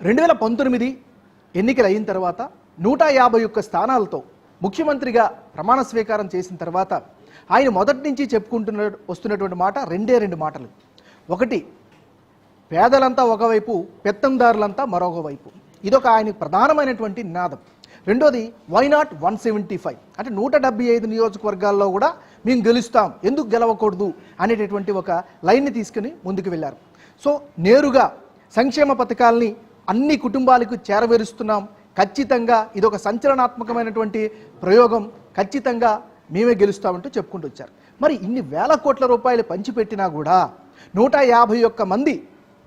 2019 ఎన్నికలు అయిన తర్వాత 151 స్థానాలతో ముఖ్యమంత్రిగా ప్రమాణ స్వీకారం చేసిన తర్వాత ఆయన మొదటి నుంచి వస్తున్నటువంటి మాట రెండు మాటలు. ఒకటి, పేదలంతా ఒకవైపు, పెత్తందారులంతా మరొక వైపు. ఇదొక ఆయన ప్రధానమైనటువంటి నినాదం. రెండోది, వై నాట్ 175, అంటే 175 నియోజకవర్గాల్లో కూడా మేము గెలుస్తాం, ఎందుకు గెలవకూడదు అనేటటువంటి ఒక లైన్ని తీసుకుని ముందుకు వెళ్ళారు. సో నేరుగా సంక్షేమ పథకాలని అన్ని కుటుంబాలకు చేరవేరుస్తున్నాం, ఖచ్చితంగా ఇదొక సంచలనాత్మకమైనటువంటి ప్రయోగం, ఖచ్చితంగా మేమే గెలుస్తామంటూ చెప్పుకుంటూ వచ్చారు. మరి ఇన్ని వేల కోట్ల రూపాయలు పంచిపెట్టినా కూడా 151 మంది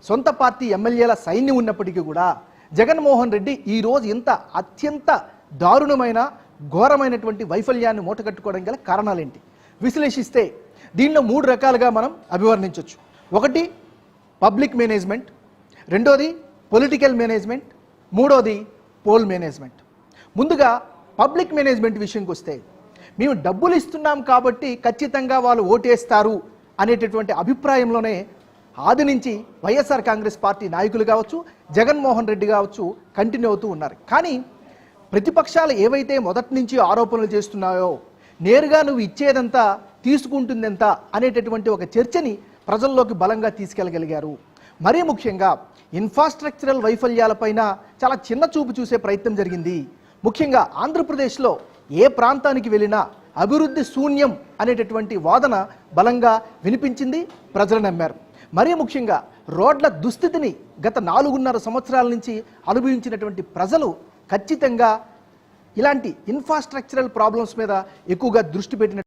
సొంత పార్టీ ఎమ్మెల్యేల సైన్యం ఉన్నప్పటికీ కూడా జగన్మోహన్ రెడ్డి ఈరోజు ఇంత అత్యంత దారుణమైన ఘోరమైనటువంటి వైఫల్యాన్ని మూటగట్టుకోవడం గల కారణాలేంటి విశ్లేషిస్తే దీనిలో 3 రకాలుగా మనం అభివర్ణించవచ్చు. ఒకటి, పబ్లిక్ మేనేజ్మెంట్, రెండోది పొలిటికల్ మేనేజ్మెంట్, మూడోది పోల్ మేనేజ్మెంట్. ముందుగా పబ్లిక్ మేనేజ్మెంట్ విషయంకి వస్తే, మేము డబ్బులు ఇస్తున్నాం కాబట్టి ఖచ్చితంగా వాళ్ళు ఓటేస్తారు అనేటటువంటి అభిప్రాయంలోనే ఆది నుంచి వైఎస్ఆర్ కాంగ్రెస్ పార్టీ నాయకులు కావచ్చు, జగన్మోహన్ రెడ్డి కావచ్చు కంటిన్యూ అవుతూ ఉన్నారు. కానీ ప్రతిపక్షాలు ఏవైతే మొదటి నుంచి ఆరోపణలు చేస్తున్నాయో, నేరుగా నువ్వు ఇచ్చేదంతా తీసుకుంటుందెంత అనేటటువంటి ఒక చర్చని ప్రజల్లోకి బలంగా తీసుకెళ్ళగలిగారు. మరీ ముఖ్యంగా ఇన్ఫ్రాస్ట్రక్చరల్ వైఫల్యాలపైన చాలా చిన్న చూపు చూసే ప్రయత్నం జరిగింది. ముఖ్యంగా ఆంధ్రప్రదేశ్లో ఏ ప్రాంతానికి వెళ్ళినా అభివృద్ధి శూన్యం అనేటటువంటి వాదన బలంగా వినిపించింది, ప్రజలు నమ్మారు. మరీ ముఖ్యంగా రోడ్ల దుస్థితిని గత 4.5 సంవత్సరాల నుంచి అనుభవించినటువంటి ప్రజలు ఖచ్చితంగా ఇలాంటి ఇన్ఫ్రాస్ట్రక్చరల్ ప్రాబ్లమ్స్ మీద ఎక్కువగా దృష్టి పెట్టిన